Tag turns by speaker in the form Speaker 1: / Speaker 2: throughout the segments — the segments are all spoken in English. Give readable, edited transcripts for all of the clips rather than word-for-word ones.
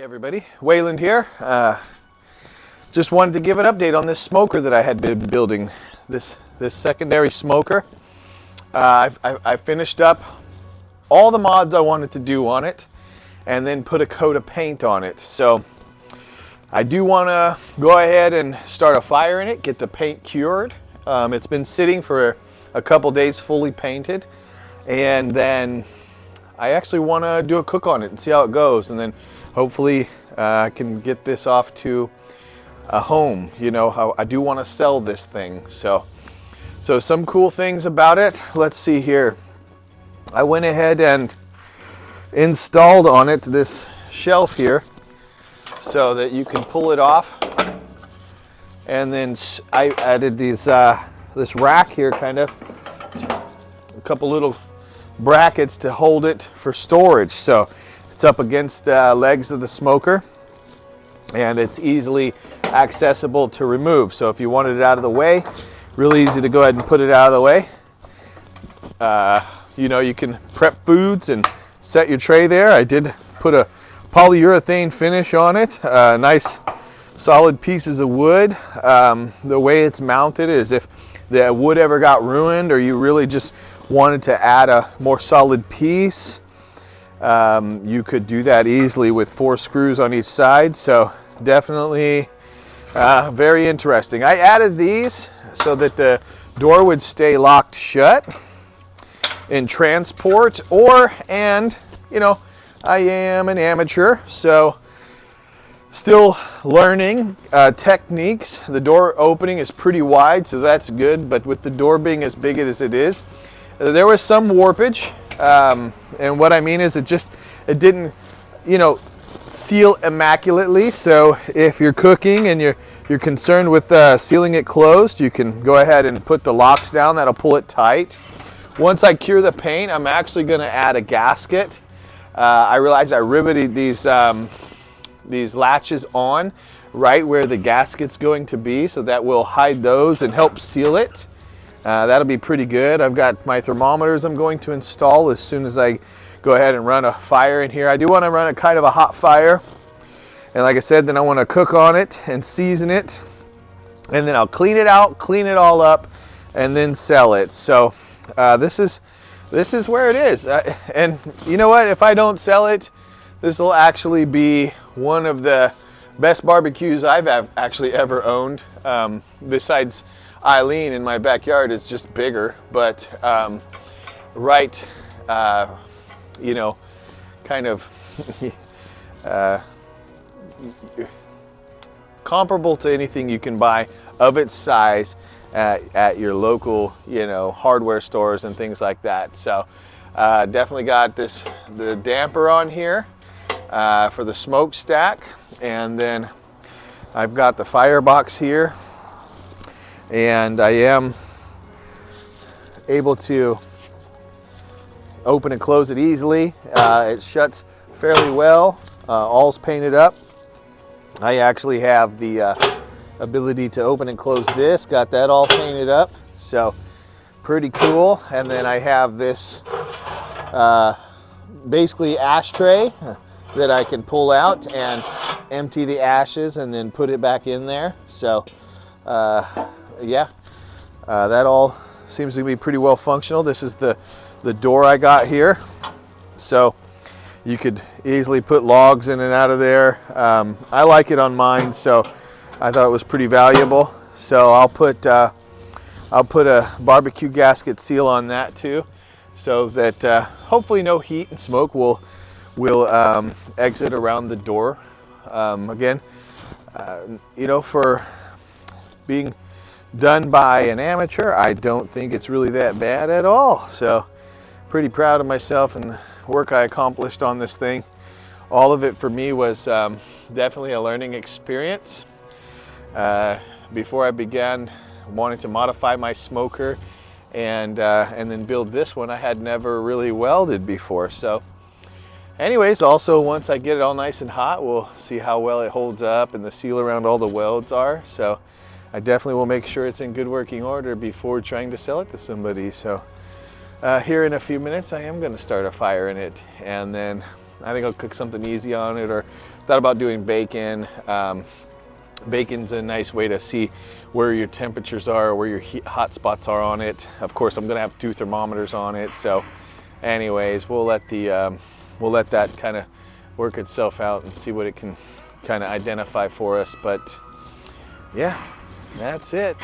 Speaker 1: everybody, Wayland here. Just wanted to give an update on this smoker that I had been building. This secondary smoker. I finished up all the mods I wanted to do on it, and then put a coat of paint on it. So I do want to go ahead and start a fire in it, get the paint cured. It's been sitting for a couple days fully painted, and then I actually want to do a cook on it and see how it goes, and then hopefully I can get this off to a home. You know, how I do want to sell this thing. So some cool things about it. Let's see here. I went ahead and installed on it this shelf here so that you can pull it off, and then I added these this rack here, kind of a couple little brackets to hold it for storage. So it's up against the legs of the smoker, and it's easily accessible to remove. So if you wanted it out of the way, really easy to go ahead and put it out of the way. You know, you can prep foods and set your tray there. I did put a polyurethane finish on it, nice solid pieces of wood. The way it's mounted is if the wood ever got ruined or you really just wanted to add a more solid piece, you could do that easily with 4 screws on each side. So definitely very interesting. I added these so that the door would stay locked shut in transport, and you know, I am an amateur, so still learning techniques. The door opening is pretty wide, so that's good, but with the door being as big as it is, there was some warpage, and what I mean is it didn't, you know, seal immaculately. So if you're cooking and you're concerned with sealing it closed, you can go ahead and put the locks down. That'll pull it tight. Once I cure the paint, I'm actually going to add a gasket. I realized I riveted these latches on right where the gasket's going to be, so that will hide those and help seal it. That'll be pretty good. I've got my thermometers I'm going to install as soon as I go ahead and run a fire in here. I do want to run a kind of a hot fire, and like I said, then I want to cook on it and season it, and then I'll clean it out, clean it all up, and then sell it. So this is where it is, and you know what, if I don't sell it, this will actually be one of the best barbecues I've actually ever owned. Besides Eileen in my backyard is just bigger, but right, you know, kind of comparable to anything you can buy of its size at your local, you know, hardware stores and things like that. So definitely got the damper on here for the smokestack, and then I've got the firebox here, and I am able to open and close it easily. It shuts fairly well. All's painted up. I actually have the ability to open and close this, got that all painted up, so pretty cool. And then I have this basically ashtray that I can pull out and empty the ashes and then put it back in there. So yeah, that all seems to be pretty well functional. This is the door I got here, so you could easily put logs in and out of there. I like it on mine, so I thought it was pretty valuable. So I'll put a barbecue gasket seal on that too, so that hopefully no heat and smoke will exit around the door. Again, you know, for being done by an amateur, I don't think it's really that bad at all. So pretty proud of myself and the work I accomplished on this thing. All of it for me was definitely a learning experience. Before I began wanting to modify my smoker and then build this one, I had never really welded before. So anyways, also once I get it all nice and hot, we'll see how well it holds up and the seal around all the welds are. So I definitely will make sure it's in good working order before trying to sell it to somebody. So here in a few minutes I am going to start a fire in it, and then I think I'll cook something easy on it, or thought about doing bacon. Bacon's a nice way to see where your temperatures are, where your hot spots are on it. Of course, I'm gonna have 2 thermometers on it. So anyways, we'll let that kind of work itself out and see what it can kind of identify for us. But yeah, that's it.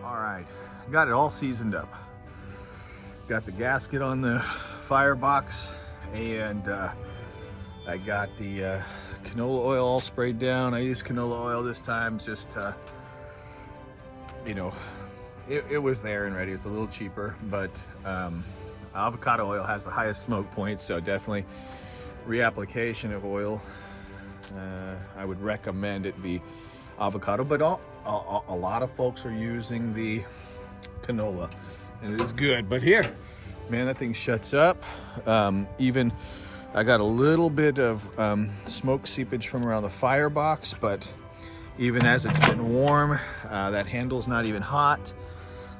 Speaker 1: All right, got it all seasoned up. Got the gasket on the firebox, and I got the canola oil all sprayed down. I used canola oil this time, just you know, it was there and ready. It's a little cheaper, but avocado oil has the highest smoke point, so definitely reapplication of oil. I would recommend it be avocado, but a lot of folks are using the canola, and it is good. But here, man, that thing shuts up. Even I got a little bit of smoke seepage from around the firebox, but even as it's been warm, that handle's not even hot.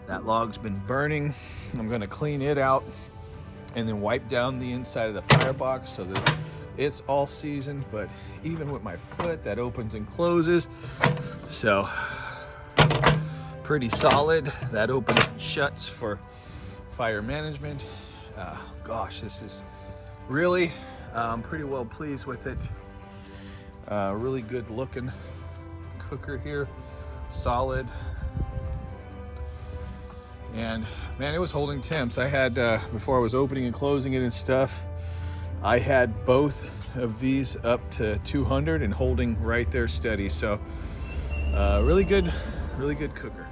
Speaker 1: That log's been burning. I'm gonna clean it out and then wipe down the inside of the firebox so that it's all seasoned. But even with my foot, that opens and closes, so pretty solid. That opens and shuts for fire management. Gosh, this is really pretty well pleased with it. Really good looking cooker here, solid. And man, it was holding temps. I had before I was opening and closing it and stuff, I had both of these up to 200 and holding right there steady. So really good cooker.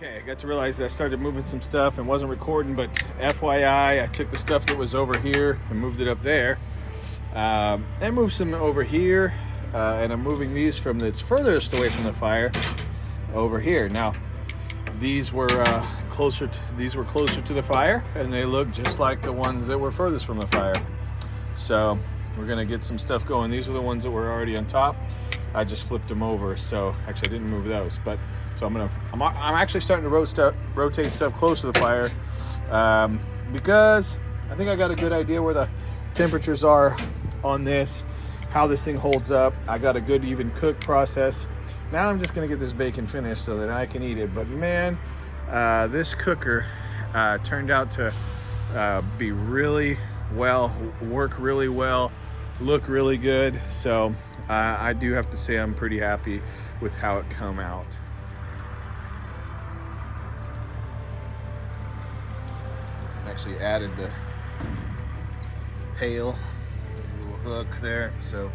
Speaker 1: Okay, I got to realize that I started moving some stuff and wasn't recording, but FYI, I took the stuff that was over here and moved it up there. And moved some over here, and I'm moving these from that's furthest away from the fire over here. Now, these were closer to the fire, and they look just like the ones that were furthest from the fire. So we're gonna get some stuff going. These are the ones that were already on top. I just flipped them over, so actually I didn't move those, but so I'm actually starting to rotate stuff close to the fire, because I think I got a good idea where the temperatures are on this, how this thing holds up. I got a good even cook process. Now I'm just gonna get this bacon finished so that I can eat it. But man, this cooker turned out to be really well, work really well, look really good. So I do have to say I'm pretty happy with how it come out. Actually added the pail, little hook there, so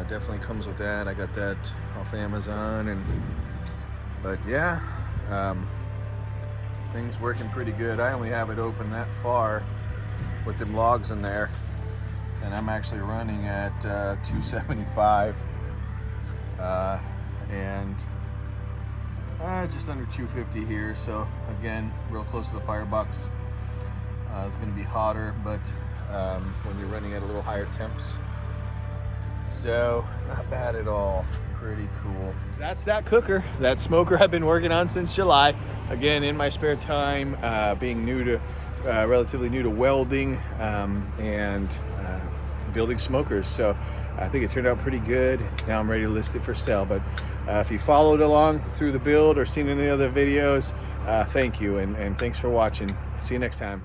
Speaker 1: definitely comes with that. I got that off Amazon, but yeah, things working pretty good. I only have it open that far with them logs in there, and I'm actually running at 275 and just under 250 here. So again, real close to the firebox. It's going to be hotter, but when you're running at a little higher temps. So not bad at all. Pretty cool. That's that cooker, that smoker I've been working on since July. Again, in my spare time, being relatively new to welding and building smokers. So I think it turned out pretty good. Now I'm ready to list it for sale. But if you followed along through the build or seen any other videos, thank you, and thanks for watching. See you next time.